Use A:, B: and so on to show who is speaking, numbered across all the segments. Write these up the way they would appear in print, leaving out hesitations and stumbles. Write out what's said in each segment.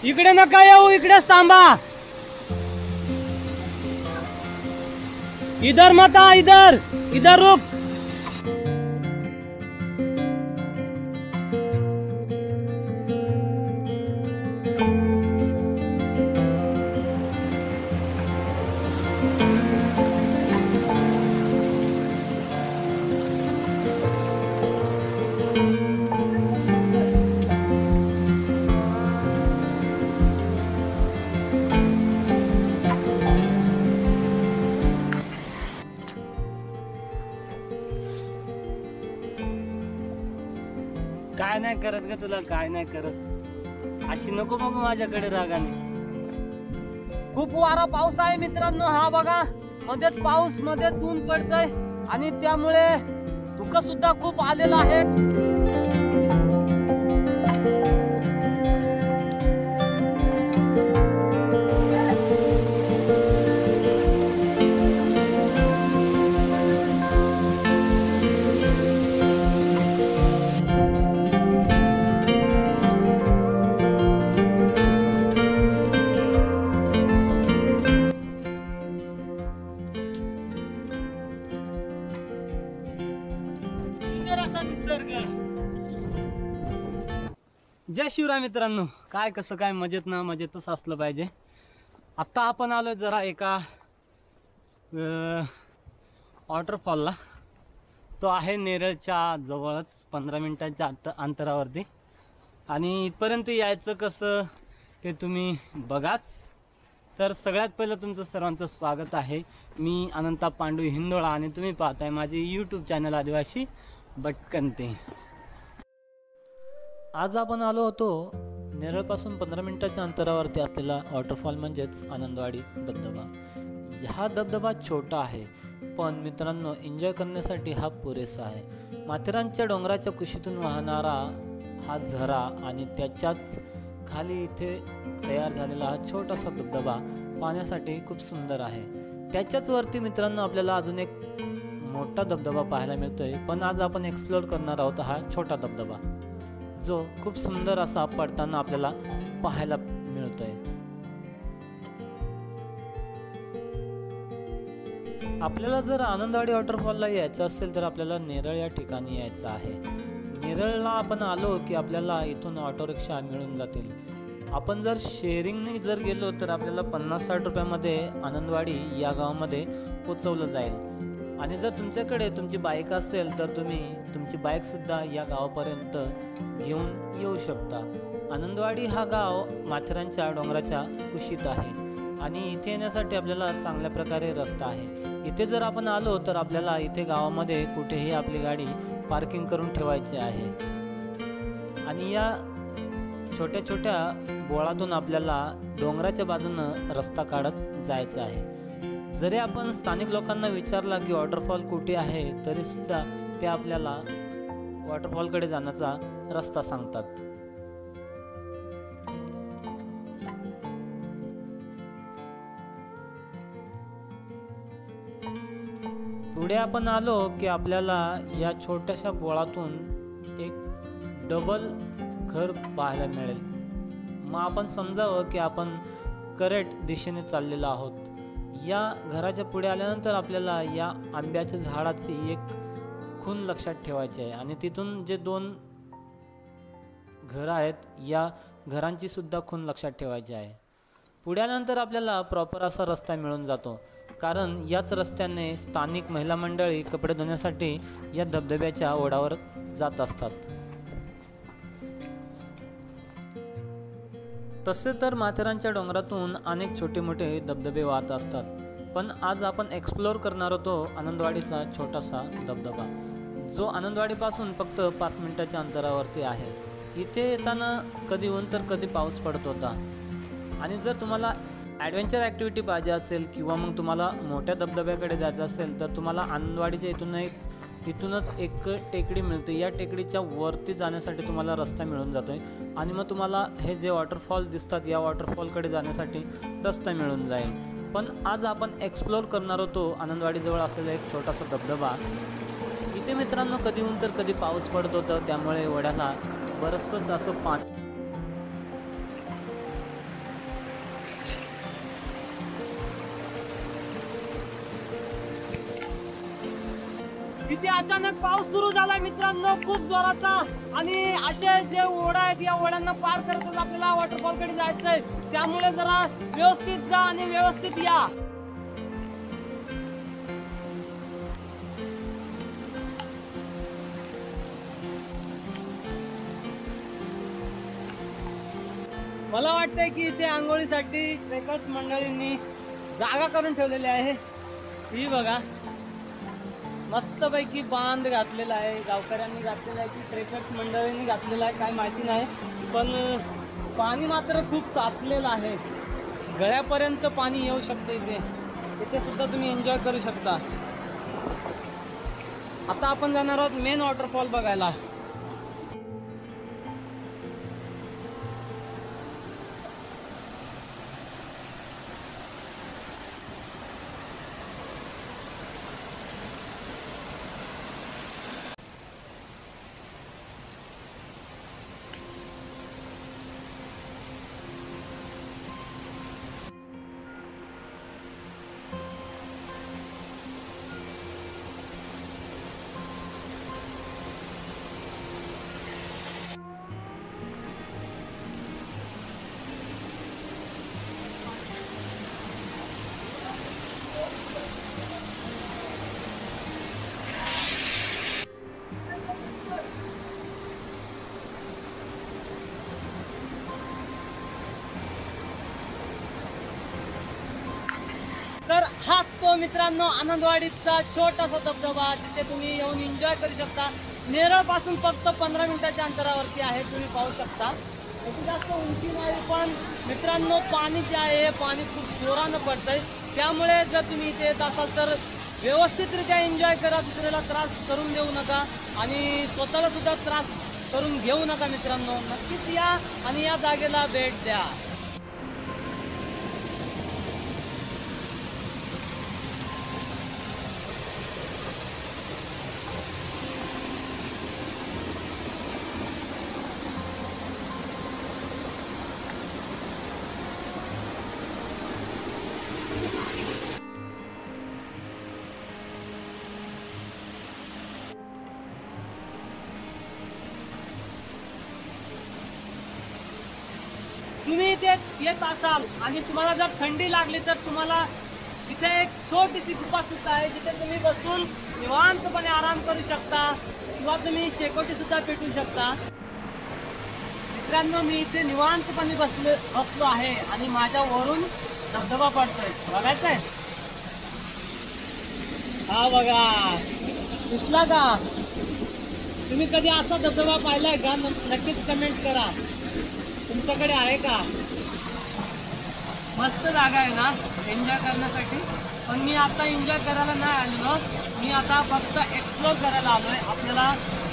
A: इकडे नका येऊ, इकडेच थांबा। इधर मत आ, इधर इधर रुक। काय नाही करत ग, तुला काय नाही करत, अशी नको बघू माझ्याकडे रागाने। खूप वारा पाऊस आहे मित्रांनो, हा बघा मध्येच पाऊस मध्येच ऊन पडतंय आणि त्यामुळे धुकं सुद्धा खूप आलेलं आहे। जय शिवराय मित्रांनो, काय कसं काय मजेत ना, मजेतच असलं पाहिजे। आता आपण आलो जरा एका वॉटरफॉलला, तो आहे नेरळच्या जवळच 15 मिनिटांच्या अंतरावरती, आणि इथपर्यंत यायचं कसं ते तुम्ही बघाच। तर सगळ्यात पहिलं तुमचं सर्वांचं स्वागत आहे, मी अनंता पांडू हिंदोळा आणि तुम्ही पाहताय माझे यूट्यूब चॅनल आदिवासी भटकंती। आज आपण आलो होतो नेरळपासून 15 मिनिटाच्या अंतरावरती असलेला वॉटरफॉल म्हणजेच आनंदवाडी धबधबा। हा धबधबा छोटा आहे पण मित्रांनो एन्जॉय करण्यासाठी हा पुरेसा आहे। माथेरानच्या डोंगराच्या कुशीतून वाहणारा हा झरा आणि त्याच्याच खाली इथे तयार झालेला हा छोटासा धबधबा पाहण्यासाठी खूप सुंदर आहे। त्याच्याच वरती मित्रांनो आपल्याला अजून एक मोठा धबधबा पाहायला मिळतोय, पण आज आपण एक्सप्लोर करणार आहोत हा छोटा धबधबा, जो खूप सुंदर असा पडताना आपल्याला पाहायला मिळतोय। आपल्याला जर आनंदवाडी वॉटरफॉलला यायचं असेल तर आपल्याला नेरळ या ठिकाणी यायचं आहे। नेरळला आपण आलो की आपल्याला इथून ऑटो रिक्षा मिळून जातील। आपण जर शेअरिंगने जर गेलो तर आपल्याला 50-60 रुपयामध्ये आनंदवाडी या गावामध्ये पोचवलं जाईल, आणि जर तुमच्याकडे तुमची बाईक असेल तर तुम्ही तुमची बाईक सुद्धा या गावापर्यंत घेऊन येऊ शकता। आनंदवाडी हा गाव माथेरानच्या डोंगराच्या कुशीत आहे आणि इथे येण्यासाठी आपल्याला चांगल्या प्रकारे रस्ता आहे। इथे जर आपण आलो तर आपल्याला इथे गावामध्ये कुठेही आपली गाडी पार्किंग करून ठेवायची आहे, आणि या छोट्या छोट्या बोळातून आपल्याला डोंगराच्या बाजूनं रस्ता काढत जायचं आहे। जरी आपण स्थानिक लोकांना विचारला की वॉटरफॉल कुठे आहे तरी सुद्धा ते आपल्याला वॉटरफॉलकडे जाण्याचा रस्ता सांगतात। पुढे आपण आलो की आपल्याला या छोट्याशा बोळातून एक डबल घर पाहायला मिळेल। मग आपण समजावं की आपण करेक्ट दिशेने चाललेलो आहोत। या घराच्या पुढे आल्यानंतर आपल्याला या आंब्याच्या झाडाची एक खून लक्षात ठेवायची आहे, आणि तिथून जे 2 घरं आहेत या घरांची सुद्धा खून लक्षात ठेवायची आहे। पुढे आल्यानंतर आपल्याला प्रॉपर असा रस्ता मिळून जातो, कारण याच रस्त्याने स्थानिक महिला मंडळी कपडे धुण्यासाठी या धबधब्याच्या ओढ्यावर जात असतात। तसे तर माथेरानच्या डोंगरातून अनेक छोटे मोठे धबधबे वाहत असतात, पण आज आपण एक्सप्लोर करणार होतो आनंदवाडीचा छोटासा धबधबा, जो आनंदवाडीपासून फक्त 5 मिनिटाच्या अंतरावरती आहे। इथे येताना कधी ऊन तर कधी पाऊस पडत होता, आणि जर तुम्हाला ॲडव्हेंचर ॲक्टिव्हिटी पाहिजे असेल किंवा मग तुम्हाला मोठ्या धबधब्याकडे जायचं असेल तर तुम्हाला आनंदवाडीच्या इथूनच एक टेकडी मिळते। या टेकडीच्या वरती जाण्यासाठी तुम्हाला रस्ता मिळून जातोय, आणि मग तुम्हाला हे जे वॉटरफॉल दिसतात या वॉटरफॉलकडे जाण्यासाठी रस्ता मिळून जाईल। पण आज आपण एक्सप्लोर करणार होतो आनंदवाडीजवळ असलेला एक छोटासा धबधबा। इथे मित्रांनो कधी ऊन तर कधी पाऊस पडत होतं, त्यामुळे ओढ्याला बरंचसं असं पाणी
B: तिथे अचानक पाऊस सुरू झाला मित्रांनो, खूप जोराचा. आणि असे जे ओढा आहेत या ओढ्यांना पार करतच आपल्याला वॉटरफॉल कडे जायचंय. त्यामुळे जरा व्यवस्थित जा आणि व्यवस्थित या. मला वाटतंय की इथे आंघोळीसाठी ट्रेकर्स मंडळींनी जागा करून ठेवलेली आहे. ही बघा, मस्तपैकी बांध घातलेला आहे, गावकऱ्यांनी घातलेला आहे की ट्रेकर्स मंडळींनी घातलेला आहे काय माहिती नाही, पण पाणी मात्र खूप साचलेलं आहे. गळ्यापर्यंत पाणी येऊ शकते इथे सुद्धा तुम्ही एन्जॉय करू शकता. आता आपण जाणार आहोत मेन वॉटरफॉल बघायला. तर हाच तो मित्रांनो आनंदवाडीचा छोटासा धबधबा, जिथे तुम्ही येऊन एन्जॉय करू शकता. नेरळ पासून फक्त 15 मिनिटाच्या अंतरावरती आहे, तुम्ही पाहू शकता. याची जास्त उंची नाही, पण मित्रांनो पाणी जे आहे पाणी खूप जोरानं पडतंय. त्यामुळे जर तुम्ही इथे येत असाल तर व्यवस्थितरित्या एन्जॉय करा, दुसऱ्याला त्रास करून देऊ नका आणि स्वतःला सुद्धा त्रास करून घेऊ नका. मित्रांनो नक्कीच या आणि या जागेला भेट द्या. तुम्ही इथे येत असाल आणि तुम्हाला जर थंडी लागली तर तुम्हाला इथे एक छोटीशी गुफा सुद्धा आहे, जिथे तुम्ही बसून निवांतपणे आराम करू शकता किंवा तुम्ही शेकोटी सुद्धा पेटू शकता. मित्रांनो मी इथे निवांतपणे बसलो आहे आणि माझ्या वरून धबधबा पडतोय, बघायचंय. हा बघा, दिसला का? तुम्ही कधी असा धबधबा पाहिलाय का? नक्कीच कमेंट करा, तुमच्याकडे आहे का? मस्त जागा आहे ना एन्जॉय करण्यासाठी. पण मी आता एन्जॉय करायला नाही आलेलो, मी आता फक्त एक्सप्लोर करायला आलोय. आपल्याला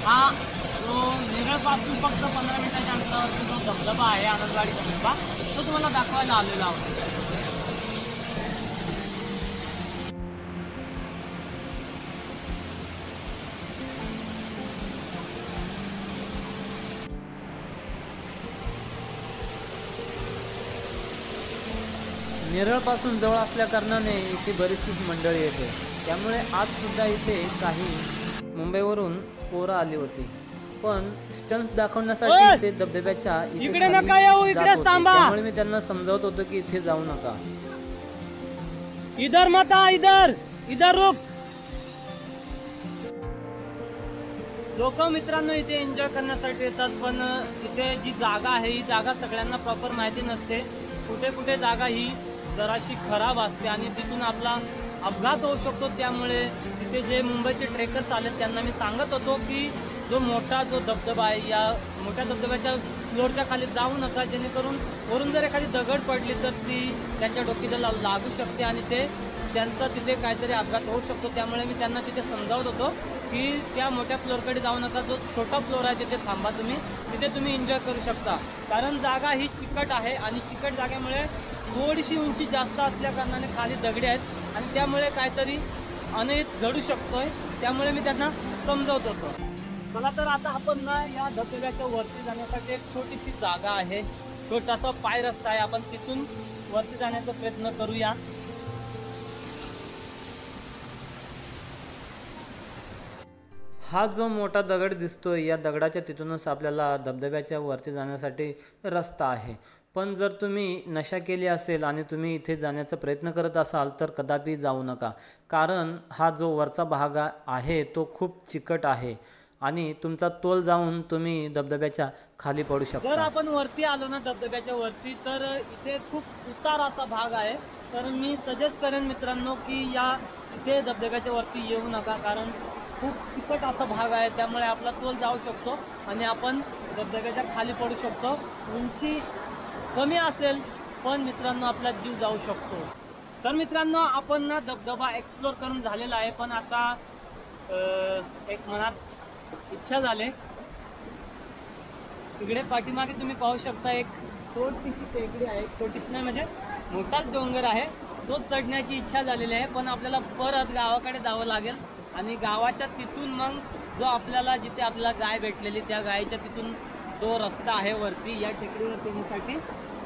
B: हा जो नेरळ पासून फक्त 15 मिनिटाच्या अंतरावरती जो धबधबा आहे आनंदवाडी धबधबा, तो तुम्हाला दाखवायला आलेला आहे.
A: नेरळ पासून जवळ असल्या कारणाने इथे बरीचशीच मंडळी येते. त्यामुळे आज सुद्धा इथे काही मुंबईवरून पोरं आली होती, पण स्टन्स दाखवण्यासाठी इथे धबधब्याच्या
B: इकडे नका येऊ, इकडे थांबा.
A: त्यामुळे मी त्यांना समजावत होतो की इथे जाऊ नका.
B: इधर मत आ, इधर रुक. लोक मित्रांनो इथे एन्जॉय करण्यासाठी येतात, पण इथे जी जागा आहे ही जागा सगळ्यांना प्रॉपर माहिती नसते. कुठे कुठे जागा ही जराशी खराब असते आणि तिथून आपला अपघात होऊ शकतो. त्यामुळे तिथे जे मुंबईचे ट्रेकर्स आले त्यांना मी सांगत होतो की जो धबधबा आहे या मोठ्या धबधब्याच्या फ्लोअरच्या खाली जाऊ नका, जेणेकरून वरून जर एखादी दगड पडली तर ती त्यांच्या डोक्याला लागू शकते आणि त्यांचा तिथे काहीतरी अपघात होऊ शकतो. त्यामुळे मी त्यांना तिथे समजावत होतो की त्या मोठ्या फ्लोअरकडे जाऊ नका, जो छोटा फ्लोअर आहे तिथे थांबा तुम्ही, तिथे तुम्ही एन्जॉय करू शकता. कारण जागा ही चिकट आहे आणि चिकट जागेमुळे थोडीशी उंची जास्त असल्या कारणाने खाली दगडे आहेत आणि त्यामुळे काहीतरी अनहित घडू शकतोय. त्यामुळे मी त्यांना समजावत होतो. चला तर आता आपण ना या धबधब्याच्या वरती जाण्यासाठी एक छोटीशी जागा आहे, छोटासा पाय रस्ता आहे, आपण तिथून वरती जाण्याचा प्रयत्न करूया.
A: हा जो मोठा दगड दिसतोय या दगडाच्या तिथूनच आपल्याला धबधब्याच्या वरती जाण्यासाठी रस्ता आहे. पण जर तुम्ही नशा केली असेल आणि तुम्ही इथे जाण्याचा प्रयत्न करत असाल तर कदापि जाऊ नका, कारण हा जो वरचा भाग आहे तो खूप चिकट आहे आणि तुमचा तोल जाऊन तुम्ही धबधब्याच्या खाली पडू शकता.
B: जर आपण वरती आलो ना धबधब्याच्या वरती तर इथे खूप उतार असा भाग आहे. तर मी सजेस्ट करेन मित्रांनो की या इथे धबधब्याच्या वरती येऊ नका, कारण खूप चिकट असा भाग आहे, त्यामुळे आपला तोल जाऊ शकतो आणि आपण धबधब्याच्या खाली पडू शकतो. उंची कमी असेल पण मित्रांनो आपला जीव जाऊ शकतो. तर मित्रांनो आपण ना धबधबा एक्सप्लोर करून झालेला आहे, पण आता एक मनात इच्छा झाली. तिकडे पाठीमागे तुम्ही पाहू शकता एक छोटीशी टेकडी आहे, छोटीशी नाही म्हणजे मोठाच डोंगर आहे, तो चढण्याची इच्छा झालेली आहे. पण आपल्याला परत गावाकडे जावं लागेल आणि गावाच्या तिथून मग जो आपल्याला जिथे आपल्याला गाय भेटलेली त्या गायीच्या तिथून जो रस्ता आहे वरती या टेकडीवर येण्यासाठी,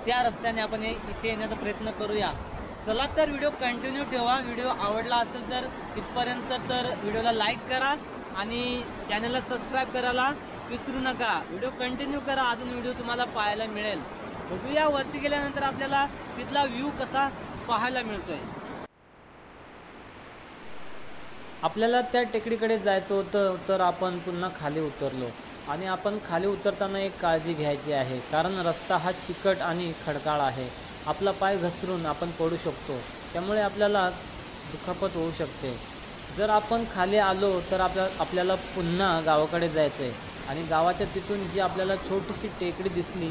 B: त्या रस्त्याने आपण इथे येण्याचा प्रयत्न करूया. चला तर व्हिडिओ कंटिन्यू ठेवा. व्हिडिओ आवडला असेल तर इथपर्यंत तर व्हिडिओला लाईक करा आणि चॅनलला सबस्क्राईब करायला विसरू नका. व्हिडिओ कंटिन्यू करा, अजून व्हिडिओ तुम्हाला पाहायला मिळेल. बघूया वरती गेल्यानंतर आपल्याला तिथला व्ह्यू कसा पाहायला मिळतोय.
A: आपल्याला त्या टेकडीकडे जायचं होतं तर आपण पुन्हा खाली उतरलो आणि आपण खाली उतरताना एक काळजी घ्यायची आहे, कारण रस्ता हा चिकट आणि खडकाळ आहे. आपला पाय घसरून आपण पडू शकतो, त्यामुळे आपल्याला दुखापत होऊ शकते. जर आपण खाली आलो तर आपल्याला पुन्हा गावाकडे जायचं आहे आणि गावाच्या तिथून जी आपल्याला छोटीशी टेकडी दिसली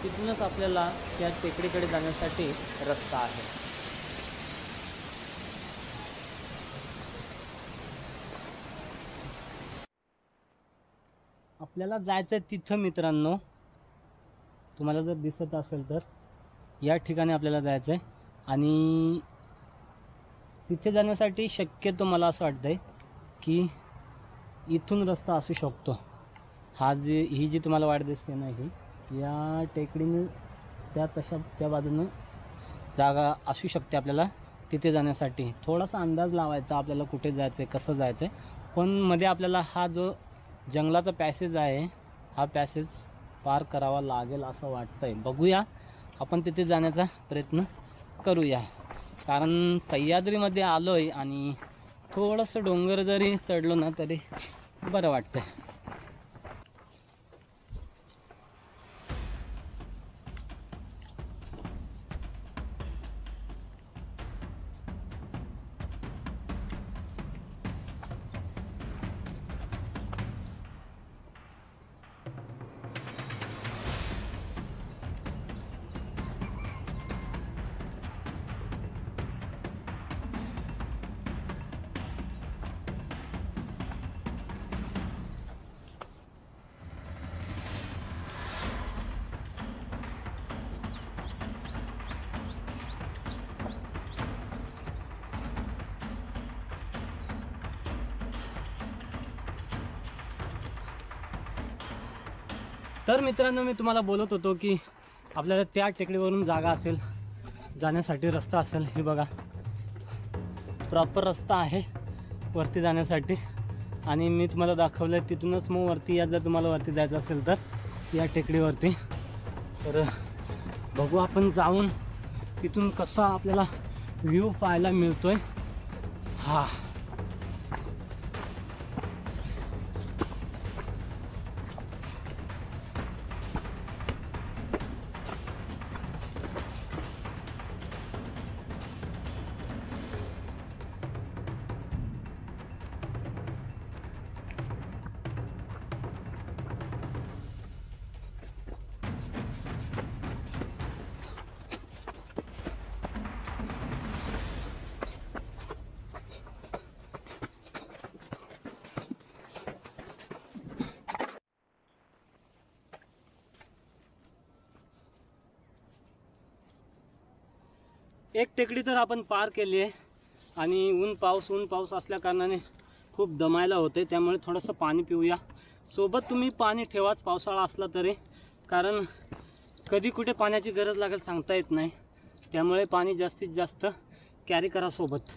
A: तिथूनच आपल्याला त्या टेकडीकडे जाण्यासाठी रस्ता आहे.
B: आपल्याला जायचं आहे तिथं मित्रांनो, तुम्हाला जर दिसत असेल तर या ठिकाणी आपल्याला जायचं आहे आणि तिथे जाण्यासाठी शक्यतो मला असं वाटतंय की इथून रस्ता असू शकतो. ही जी तुम्हाला वाट दिसते ना, ही या टेकडीने त्या बाजूनं जागा असू शकते आपल्याला तिथे जाण्यासाठी. थोडासा अंदाज लावायचा आपल्याला कुठे जायचं आहे, कसं जायचं आहे. पण मध्ये आपल्याला हा जो जंगलाचा पॅसेज आहे हा पॅसेज पार करावा लागेल असं वाटतंय. बघूया, आपण तिथे जाण्याचा प्रयत्न करूया. कारण सह्याद्रीमध्ये आलो आहे आणि थोडंसं डोंगर जरी चढलो ना तरी बरं वाटतंय. तर मित्रांनो, मी तुम्हाला बोलत होतो की आपल्याला त्या टेकडीवरून जागा असेल, जाण्यासाठी रस्ता असेल. हे बघा, प्रॉपर रस्ता आहे वरती जाण्यासाठी आणि मी तुम्हाला दाखवलं आहे तिथूनच मग वरती या. जर तुम्हाला वरती जायचं असेल तर या टेकडीवरती, तर बघू आपण जाऊन तिथून कसा आपल्याला व्ह्यू पाहायला मिळतोय. हा एक टेकडी तर आपण पार केली आहे आणि ऊन पाऊस असल्या कारणाने खूप दमायला होते, त्यामुळे थोडंसं पाणी पिऊया. सोबत तुम्ही पाणी ठेवाच पावसाळा असला तरी, कारण कधी कुठे पाण्याची गरज लागेल सांगता येत नाही. त्यामुळे पाणी जास्तीत जास्त कॅरी करा सोबत.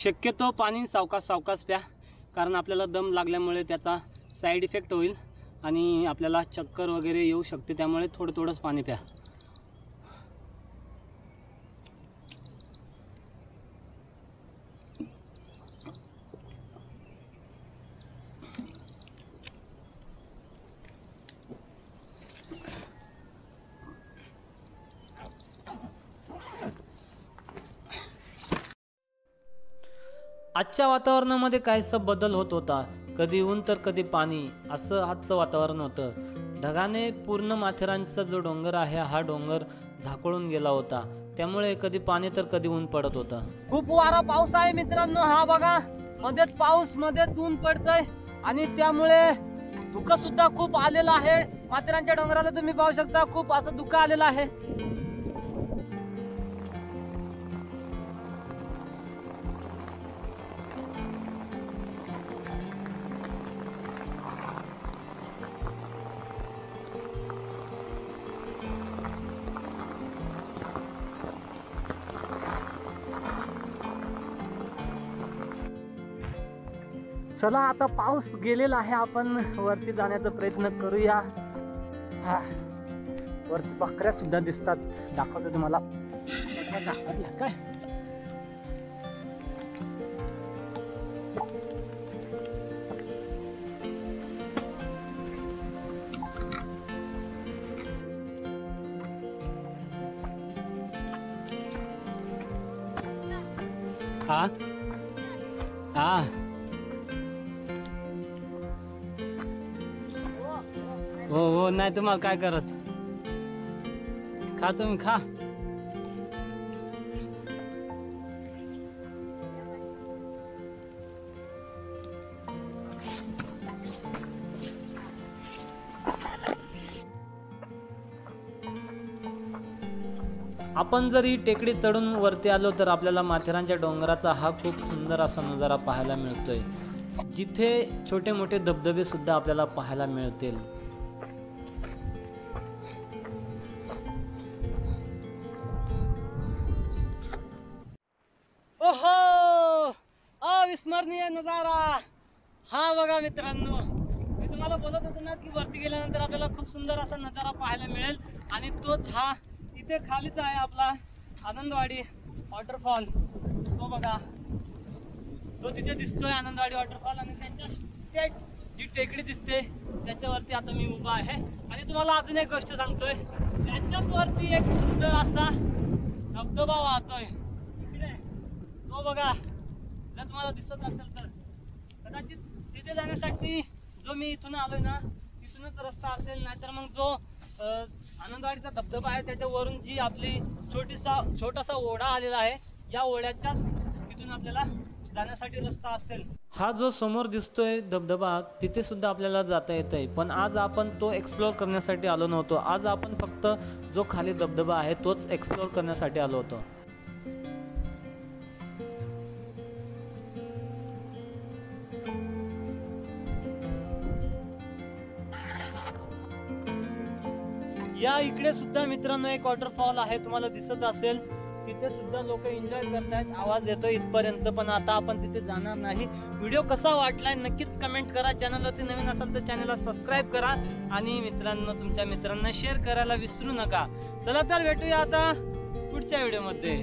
B: शक्यतो पाणी सावकाश सावकाश प्या, कारण आपल्याला दम लागल्यामुळे त्याचा साईड इफेक्ट होईल आणि आपल्याला चक्कर वगैरे येऊ शकते, त्यामुळे थोडं थोडंच पाणी प्या.
A: आजच्या वातावरणामध्ये काहीसा बदल होत होता. कधी ऊन तर कधी पाणी, असं आजचं वातावरण होतं. ढगाने पूर्ण माथेरानचा जो डोंगर आहे हा डोंगर झाकळून गेला होता. त्यामुळे कधी पाणी तर कधी ऊन पडत होतं.
B: खूप वारा पाऊस आहे मित्रांनो. हा बघा, मध्येच पाऊस मध्येच ऊन पडतंय आणि त्यामुळे धुकं सुद्धा खूप आलेलं आहे. माथेरानच्या डोंगराला तुम्ही पाहू शकता, खूप असं धुकं आलेलं आहे. चला आता पाऊस गेलेला आहे, आपण वरती जाण्याचा प्रयत्न करूया. वरती बकऱ्या सुद्धा दिसतात, दाखवतो तुम्हाला. काय हा हा हो नाही तुम्हाला काय करत. खा तुम्ही खा.
A: आपण जर ही टेकडी चढून वरती आलो तर आपल्याला माथेरानच्या डोंगराचा हा खूप सुंदर असा नजारा पाहायला मिळतोय, जिथे छोटे मोठे धबधबे सुद्धा आपल्याला पाहायला मिळतील.
B: ओहो, अविस्मरणीय नजारा हा बघा मित्रांनो. मी तुम्हाला बोलत होतो ना की वरती गेल्यानंतर आपल्याला खूप सुंदर असा नजारा पाहायला मिळेल, आणि तोच हा इथे खालीच आहे आपला आनंदवाडी वॉटरफॉल. तो बघा, तो तिथे दिसतोय आनंदवाडी वॉटरफॉल, आणि त्याच्या जी टेकडी दिसते त्याच्यावरती आता मी उभा आहे. आणि तुम्हाला अजून एक गोष्ट सांगतोय, त्याच्याच वरती एक सुंदर असा धबधबा वाहतोय इकडे. तो बघा, जर तुम्हाला दिसत असेल तर कदाचित तिथे जाण्यासाठी जो मी इथून आलोय ना, तिथूनच रस्ता असेल, नाहीतर मग जो आनंदवाडीचा धबधबा आहे त्याच्यावरून जी आपली छोटासा ओढा आलेला आहे, या ओढ्याच्या तिथून आपल्याला जाण्यासाठी रस्ता असेल.
A: हा जो समोर दिसतोय धबधबा, तिथे सुद्धा आपल्याला जाता येतंय, पण आज आपण तो एक्सप्लोअर करण्यासाठी आलो नव्हतो. आज आपण फक्त जो खाली धबधबा आहे तोच एक्सप्लोअर करण्यासाठी आलो होतो.
B: या इकडे सुद्धा मित्रांनो एक वॉटरफॉल आहे, तुम्हाला दिसत असेल. तिथे सुद्धा लोक एन्जॉय करतायत, आवाज येतो इथपर्यंत, पण आता आपण तिथे जाणार नाही. व्हिडिओ कसा वाटलाय नक्कीच कमेंट करा. चॅनलवरती नवीन असाल तर चॅनलला सबस्क्राईब करा, आणि मित्रांनो तुमच्या मित्रांना शेअर करायला विसरू नका. चला तर भेटूया आता पुढच्या व्हिडिओमध्ये.